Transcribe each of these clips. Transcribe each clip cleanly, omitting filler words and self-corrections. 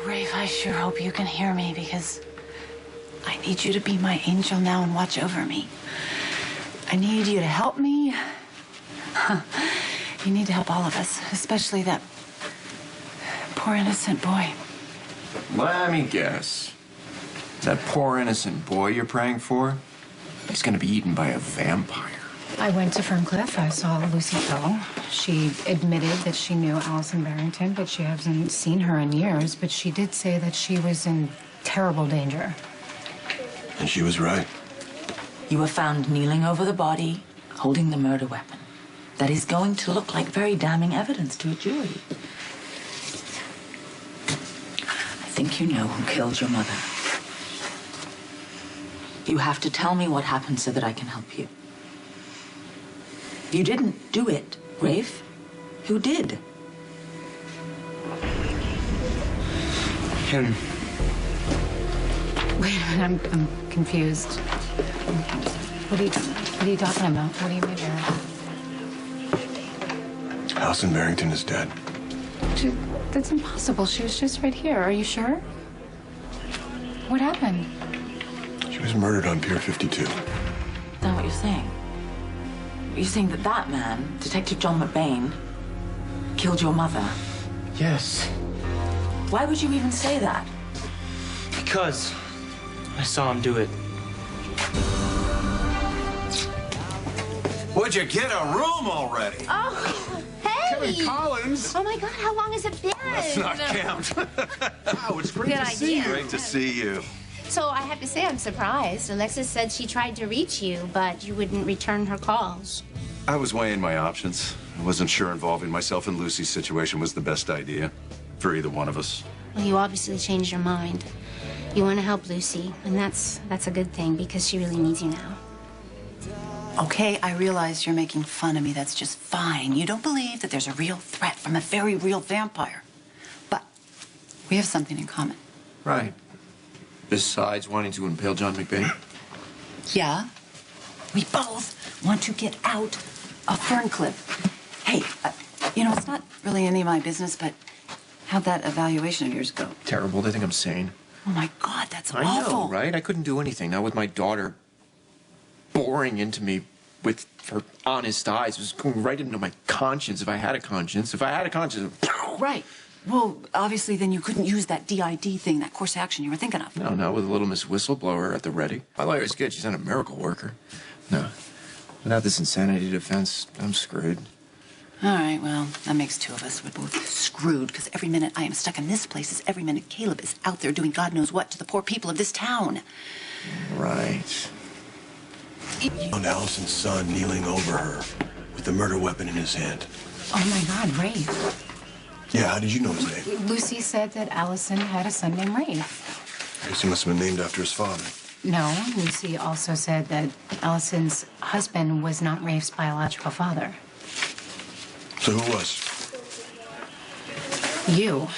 Rafe, I sure hope you can hear me because I need you to be my angel now and watch over me. I need you to help me. You need to help all of us, especially that poor innocent boy. Let me guess. That poor innocent boy you're praying for? He's gonna be eaten by a vampire. I went to Ferncliff. I saw Lucy go. She admitted that she knew Alison Barrington, but she hasn't seen her in years. But she did say that she was in terrible danger. And she was right. You were found kneeling over the body, holding the murder weapon. That is going to look like very damning evidence to a jury. I think you know who killed your mother. You have to tell me what happened so that I can help you. You didn't do it, Rafe. Who did? Him. Wait a minute, I'm confused. What are you talking about? What do you mean here? Alison Barrington is dead. That's impossible. She was just right here. Are you sure? What happened? She was murdered on Pier 52. Is that what you're saying? You're saying that that man, Detective John McBain, killed your mother? Yes. Why would you even say that? Because I saw him do it. Would you get a room already? Oh, hey! Kevin Collins! Oh my God, how long has it been? Let's not count. Wow, it's great to see you. Great to see you. So I have to say I'm surprised. Alexis said she tried to reach you, but you wouldn't return her calls. I was weighing my options. I wasn't sure involving myself in Lucy's situation was the best idea for either one of us. Well, you obviously changed your mind. You want to help Lucy, and that's a good thing because she really needs you now. Okay, I realize you're making fun of me. That's just fine. You don't believe that there's a real threat from a very real vampire. But we have something in common. Right. Besides wanting to impale John McBain? Yeah. We both want to get out of Ferncliff. Hey, you know, it's not really any of my business, but how'd that evaluation of yours go? Terrible. They think I'm sane. Oh, my God, that's awful. I know, right? I couldn't do anything. Now with my daughter boring into me with her honest eyes. It was going right into my conscience, if I had a conscience. If I had a conscience... Right. Well, obviously, then you couldn't use that DID thing, that course action you were thinking of. No, not with a little Miss Whistleblower at the ready. My lawyer's good. She's not a miracle worker. No. Without this insanity defense, I'm screwed. All right, well, that makes two of us. We're both screwed, because every minute I am stuck in this place is every minute Caleb is out there doing God knows what to the poor people of this town. Right. Found Alison's son kneeling over her with the murder weapon in his hand. Oh, my God, Rafe. Yeah, how did you know his name? Lucy said that Alison had a son named Rafe. I guess he must have been named after his father. No, Lucy also said that Alison's husband was not Rafe's biological father. So who was? You.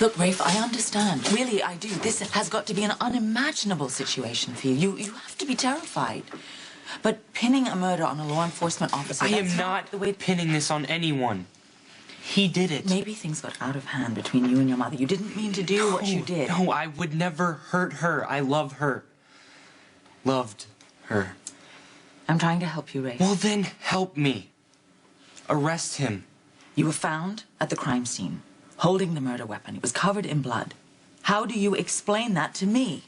Look, Rafe, I understand. Really, I do. This has got to be an unimaginable situation for you. You have to be terrified. But pinning a murder on a law enforcement officer... I am not the way pinning this on anyone. He did it. Maybe things got out of hand between you and your mother. You didn't mean to do what you did. No, I would never hurt her. I love her. Loved her. I'm trying to help you, Rafe. Well, then help me. Arrest him. You were found at the crime scene, holding the murder weapon. It was covered in blood. How do you explain that to me?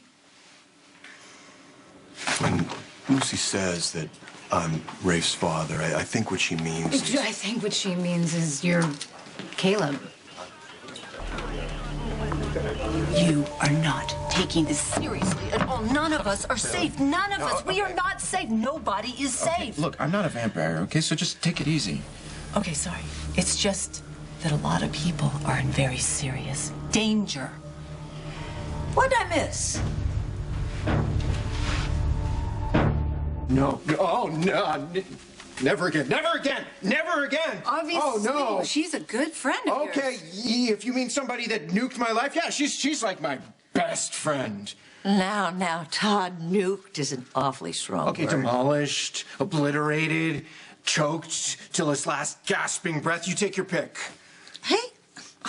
When Lucy says that I'm Rafe's father, I think what she means is... I think what she means is you're Caleb. You are not taking this seriously at all. None of us are safe. None of us. We are not safe. Nobody is safe. Okay, look, I'm not a vampire, okay? So just take it easy. Okay, sorry. It's just that a lot of people are in very serious danger. What'd I miss? No. Oh, no. Never again. Never again. Never again. Obviously. Oh, no. She's a good friend of yours. Okay, if you mean somebody that nuked my life, yeah, she's like my best friend. Now, Todd, nuked is an awfully strong Okay, word. demolished, obliterated, choked till his last gasping breath. You take your pick. Hey,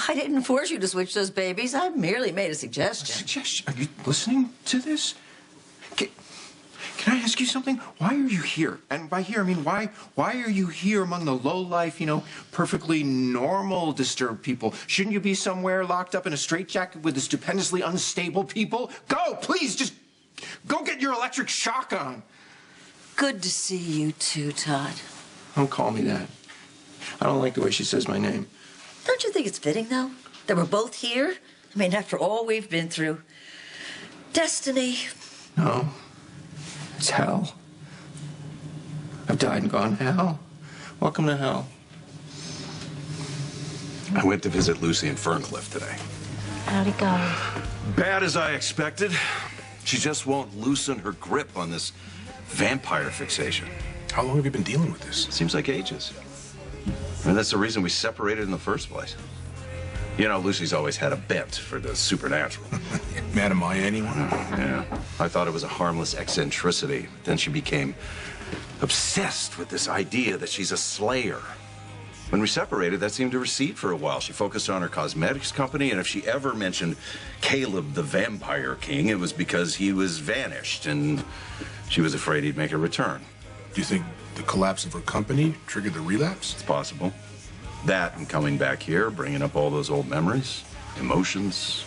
I didn't force you to switch those babies. I merely made a suggestion. Suggestion? Are you listening to this? Can I ask you something? Why are you here? And by here, I mean, why are you here among the low-life, perfectly normal disturbed people? Shouldn't you be somewhere locked up in a straitjacket with the stupendously unstable people? Go, please, just go get your electric shock on. Good to see you too, Todd. Don't call me that. I don't like the way she says my name. Don't you think it's fitting, though, that we're both here? I mean, after all we've been through. Destiny. No. It's hell. I've died and gone to hell. Welcome to hell. I went to visit Lucy in Ferncliff today. How'd it go? Bad as I expected. She just won't loosen her grip on this vampire fixation. How long have you been dealing with this? Seems like ages. I mean, that's the reason we separated in the first place. You know, Lucy's always had a bent for the supernatural. Mad am I anyone? Yeah. I thought it was a harmless eccentricity. Then she became obsessed with this idea that she's a slayer. When we separated, that seemed to recede for a while. She focused on her cosmetics company, and if she ever mentioned Caleb the Vampire King, it was because he was vanished, and she was afraid he'd make a return. Do you think the collapse of her company triggered the relapse? It's possible. That and coming back here, bringing up all those old memories, emotions.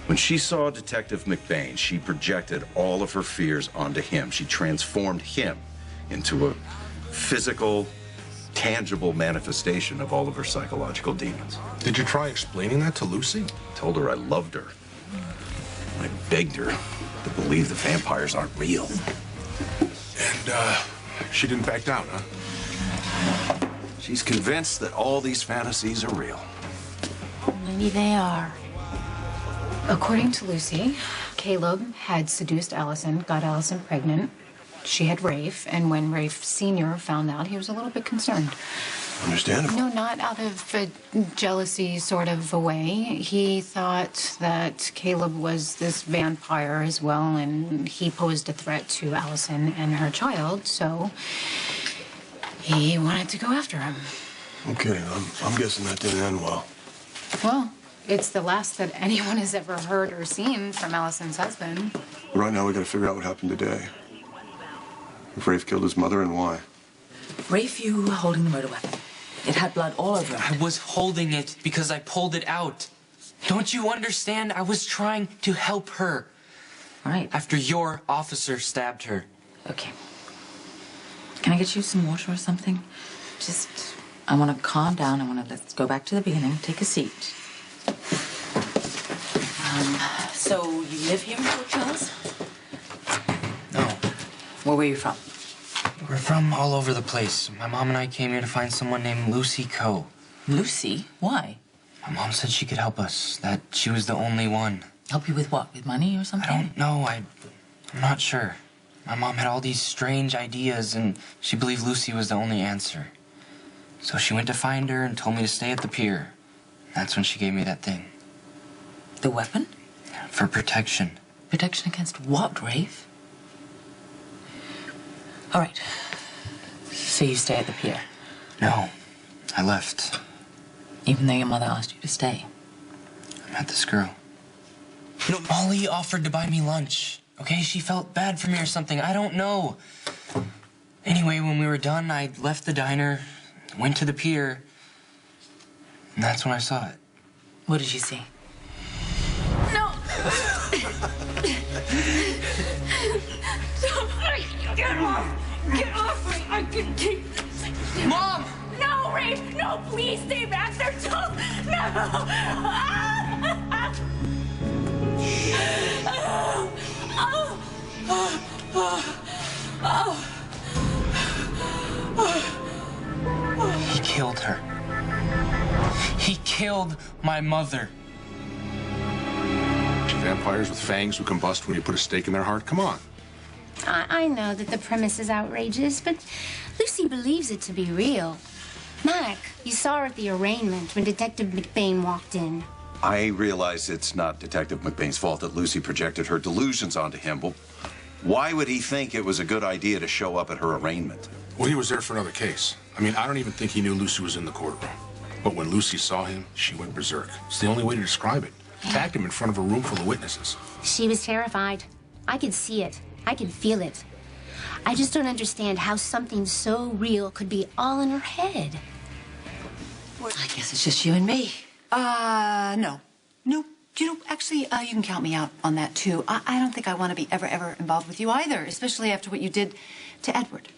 When she saw Detective McBain, she projected all of her fears onto him. She transformed him into a physical, tangible manifestation of all of her psychological demons. Did you try explaining that to Lucy? Told her I loved her. I begged her to believe the vampires aren't real. And, she didn't back down, huh? She's convinced that all these fantasies are real. Maybe they are. According to Lucy, Caleb had seduced Alison, got Alison pregnant. She had Rafe, and when Rafe Sr. found out, he was a little bit concerned. Understandable. No, not out of a jealousy sort of a way. He thought that Caleb was this vampire as well, and he posed a threat to Alison and her child, so he wanted to go after him. Okay, I'm guessing that didn't end well. Well, it's the last that anyone has ever heard or seen from Alison's husband. Right now, we gotta figure out what happened today. If Rafe killed his mother and why. Rafe, you were holding the murder weapon. It had blood all over it. I was holding it because I pulled it out. Don't you understand? I was trying to help her. All right. After your officer stabbed her. Okay. Can I get you some water or something? I want to calm down. Let's go back to the beginning. Take a seat. So you live here in Fort Charles? No. Where were you from? We're from all over the place. My mom and I came here to find someone named Lucy Coe. Lucy? Why? My mom said she could help us, that she was the only one. Help you with what? With money or something? I don't know. I'm not sure. My mom had all these strange ideas, and she believed Lucy was the only answer. So she went to find her and told me to stay at the pier. That's when she gave me that thing. The weapon? For protection. Protection against what, Rafe? All right. So you stay at the pier? No, I left. Even though your mother asked you to stay? I met this girl. You know, Molly offered to buy me lunch. Okay, she felt bad for me or something. I don't know. Anyway, when we were done, I left the diner, went to the pier, and that's when I saw it. What did you see? No! Get off! Get off me! I can take this. Mom! No, Rafe! No, please stay back there! Don't! No! He killed her. He killed my mother. Vampires with fangs who combust when you put a stake in their heart? Come on. I know that the premise is outrageous, but Lucy believes it to be real. Mac, you saw her at the arraignment when Detective McBain walked in. I realize it's not Detective McBain's fault that Lucy projected her delusions onto him, but why would he think it was a good idea to show up at her arraignment? Well, he was there for another case. I mean, I don't even think he knew Lucy was in the courtroom. But when Lucy saw him, she went berserk. It's the only way to describe it. Attacked him in front of a room full of witnesses. She was terrified. I could see it. I could feel it. I just don't understand how something so real could be all in her head. I guess it's just you and me. No. No. You know, actually, you can count me out on that, too. I don't think I want to be ever involved with you either, especially after what you did to Edward.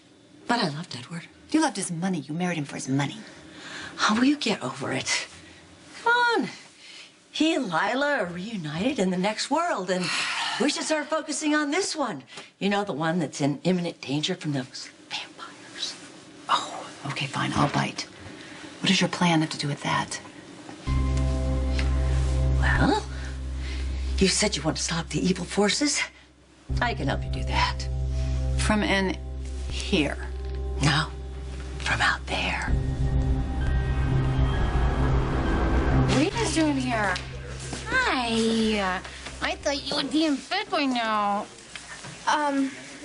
But I loved Edward. You loved his money. You married him for his money. How will you get over it? Come on. He and Lila are reunited in the next world, and we should start focusing on this one. You know, the one that's in imminent danger from those vampires. Oh, okay, fine. I'll bite. What does your plan have to do with that? Well, you said you want to stop the evil forces. I can help you do that. From in here? No, from out there. What are you guys doing here? Hi. I thought you would be in bed by now.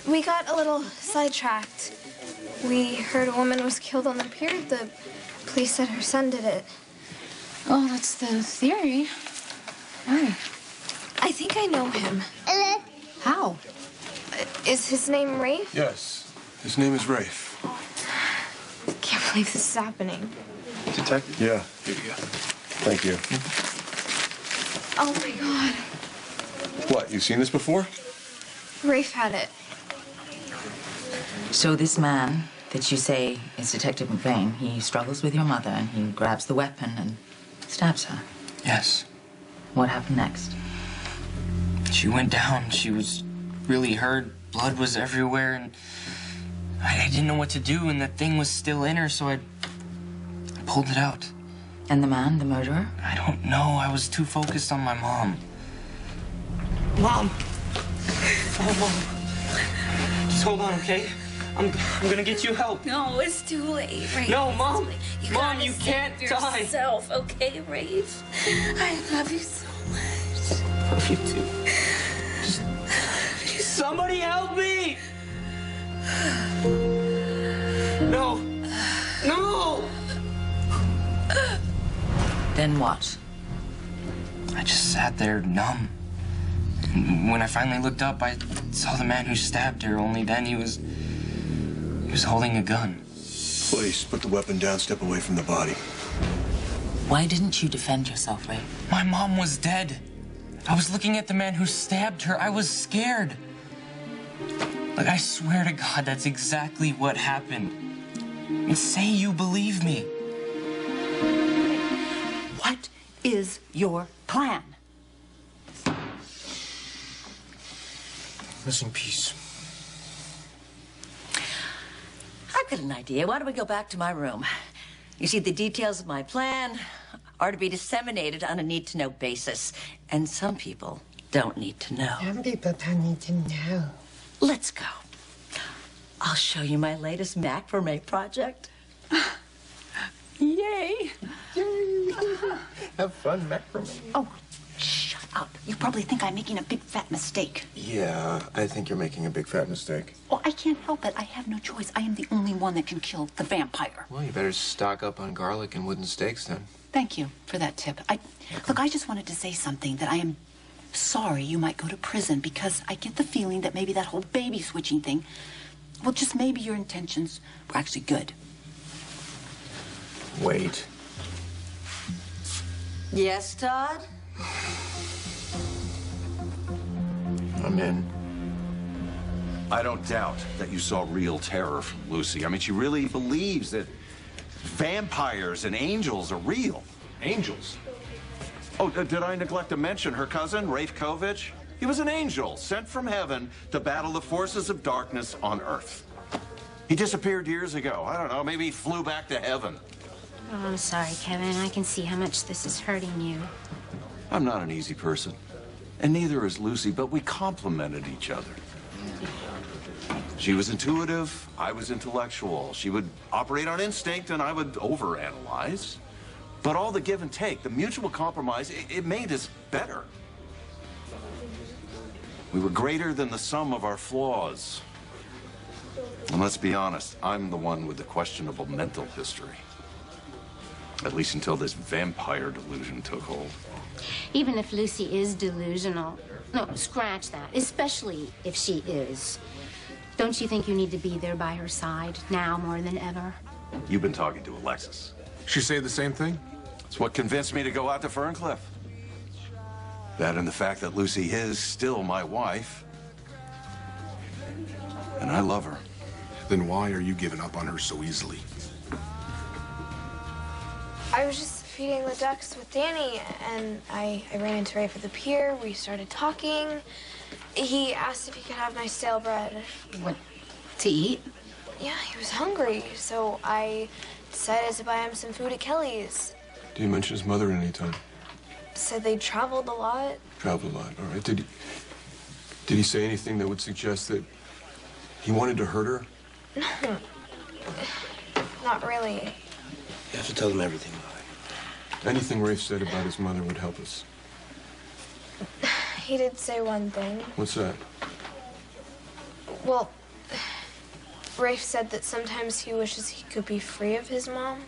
We got a little sidetracked. We heard a woman was killed on the pier. The police said her son did it. Oh, that's the theory. Why? I think I know him. How? Is his name Rafe? Yes. His name is Rafe. Can't believe this is happening. Detective? Yeah. Here you go. Thank you. Oh my God. What, you've seen this before? Rafe had it. So this man that you say is Detective McBain, he struggles with your mother and he grabs the weapon and stabs her. Yes. What happened next? She went down. She was really hurt. Blood was everywhere, and I didn't know what to do, and the thing was still in her, so I pulled it out. And the man, the murderer? I don't know. I was too focused on my mom. Mom! Oh, Mom. Just hold on, okay? I'm gonna get you help. No, it's too late, Rafe. No, Mom! Mom, you save can't die! yourself, okay, Rafe? I love you so much. I love you too. Somebody help me! No! No! Then what? I just sat there numb. And when I finally looked up, I saw the man who stabbed her, only then he was holding a gun. Please, put the weapon down, step away from the body. Why didn't you defend yourself, Rafe? My mom was dead. I was looking at the man who stabbed her. I was scared. Like, I swear to God, that's exactly what happened. And say you believe me. What is your plan? Missing piece. I've got an idea. Why don't we go back to my room? You see, the details of my plan are to be disseminated on a need-to-know basis. And some people don't need to know. Some people don't need to know. Let's go. I'll show you my latest macrame project. Yay! Have fun, macrame. Oh, shut up. You probably think I'm making a big fat mistake. Yeah, I think you're making a big fat mistake. Well, I can't help it. I have no choice. I am the only one that can kill the vampire. Well, you better stock up on garlic and wooden steaks then. Thank you for that tip. Look, I just wanted to say something that I am sorry you might go to prison because I get the feeling that maybe that whole baby switching thing, well, just maybe your intentions were actually good. Wait. Yes, Todd? I'm in. I don't doubt that you saw real terror from Lucy. I mean, she really believes that vampires and angels are real. Angels? Oh, did I neglect to mention her cousin, Rafe Kovich? He was an angel sent from heaven to battle the forces of darkness on Earth. He disappeared years ago. I don't know, maybe he flew back to heaven. Oh, I'm sorry, Kevin. I can see how much this is hurting you. I'm not an easy person, and neither is Lucy, but we complemented each other. She was intuitive, I was intellectual. She would operate on instinct, and I would overanalyze. But all the give and take, the mutual compromise, it made us better. We were greater than the sum of our flaws. And let's be honest, I'm the one with the questionable mental history. At least until this vampire delusion took hold. Even if Lucy is delusional. No, scratch that. Especially if she is. Don't you think you need to be there by her side now more than ever? You've been talking to Alexis. She say the same thing? It's what convinced me to go out to Ferncliff. That and the fact that Lucy is still my wife. And I love her. Then why are you giving up on her so easily? I was just feeding the ducks with Danny, and I ran into Rafe at the pier. We started talking. He asked if he could have my stale bread. What, to eat? Yeah, he was hungry, so I decided to buy him some food at Kelly's. Did he mention his mother at any time? Said they traveled a lot. Traveled a lot, all right. Did he say anything that would suggest that he wanted to hurt her? No, not really. You have to tell them everything, Molly. Anything Rafe said about his mother would help us. He did say one thing. What's that? Well, Rafe said that sometimes he wishes he could be free of his mom.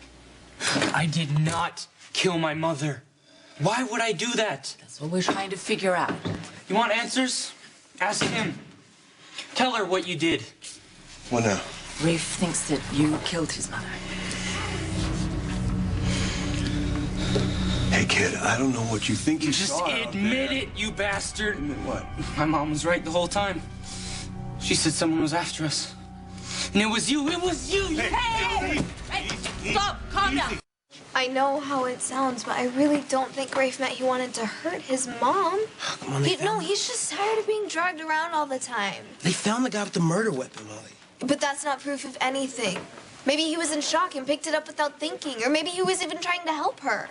I did not kill my mother. Why would I do that? That's what we're trying to figure out. You want answers? Ask him. Tell her what you did. What now? Rafe thinks that you killed his mother. Hey, kid, I don't know what you think you Just saw. admit it, you bastard. Admit what? My mom was right the whole time. She said someone was after us. And it was you. It was you. Hey! Stop! Calm down. I know how it sounds, but I really don't think Rafe meant he wanted to hurt his mom. Come on, No, he's just tired of being dragged around all the time. They found the guy with the murder weapon, Molly. But that's not proof of anything. Maybe he was in shock and picked it up without thinking, or maybe he was even trying to help her.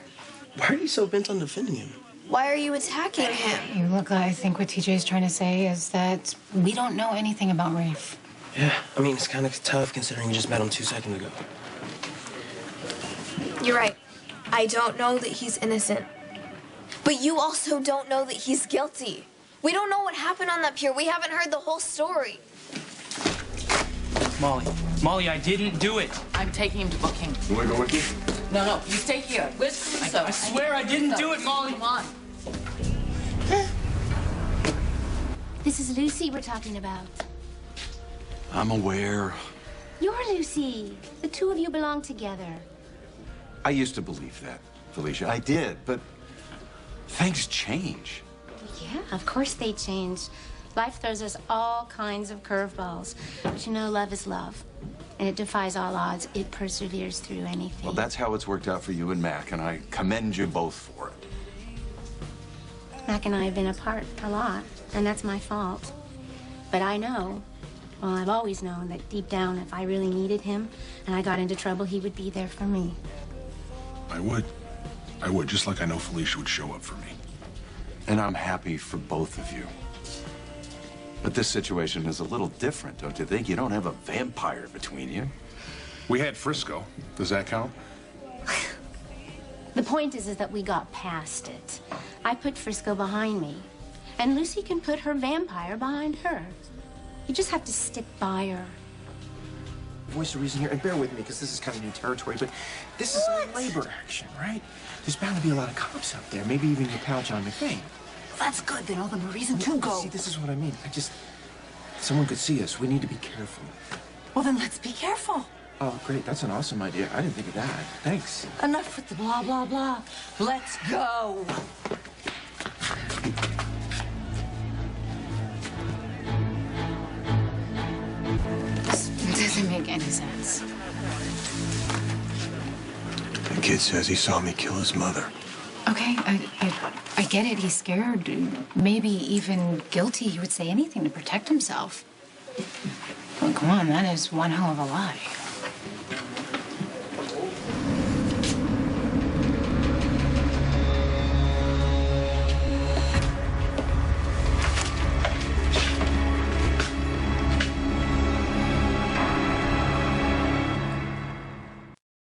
Why are you so bent on defending him? Why are you attacking him? Look, I think what TJ's trying to say is that we don't know anything about Rafe. Yeah, I mean, it's kind of tough considering you just met him 2 seconds ago. You're right. I don't know that he's innocent. But you also don't know that he's guilty. We don't know what happened on that pier. We haven't heard the whole story. Molly, I didn't do it. I'm taking him to booking. You want to go with me? No, you stay here. Where's Felicia? I swear I didn't do it, Molly. Come on. This is Lucy we're talking about. I'm aware. You're Lucy. The two of you belong together. I used to believe that, Felicia. I did, but things change. Yeah, of course they change. Life throws us all kinds of curveballs. But you know, love is love. And it defies all odds. It perseveres through anything. Well, that's how it's worked out for you and Mac, and I commend you both for it. Mac and I have been apart a lot, and that's my fault. But I know, well, I've always known that deep down, if I really needed him and I got into trouble, he would be there for me. I would, just like I know Felicia would show up for me. And I'm happy for both of you. But this situation is a little different, don't you think? You don't have a vampire between you. We had Frisco. Does that count? The point is that we got past it. I put Frisco behind me, and Lucy can put her vampire behind her. You just have to stick by her. Voice of reason here, and bear with me, because this is kind of new territory, but this is a labor action, right? There's bound to be a lot of cops out there, maybe even your pal John McVeigh. Well, that's good. Then all the more reason to go. See, this is what I mean. Someone could see us. We need to be careful. Well, then let's be careful. Oh, great. That's an awesome idea. I didn't think of that. Thanks. Enough with the blah, blah, blah. Let's go. This doesn't make any sense. The kid says he saw me kill his mother. Okay, I get it. He's scared, maybe even guilty. He would say anything to protect himself. Well, come on, that is one hell of a lie.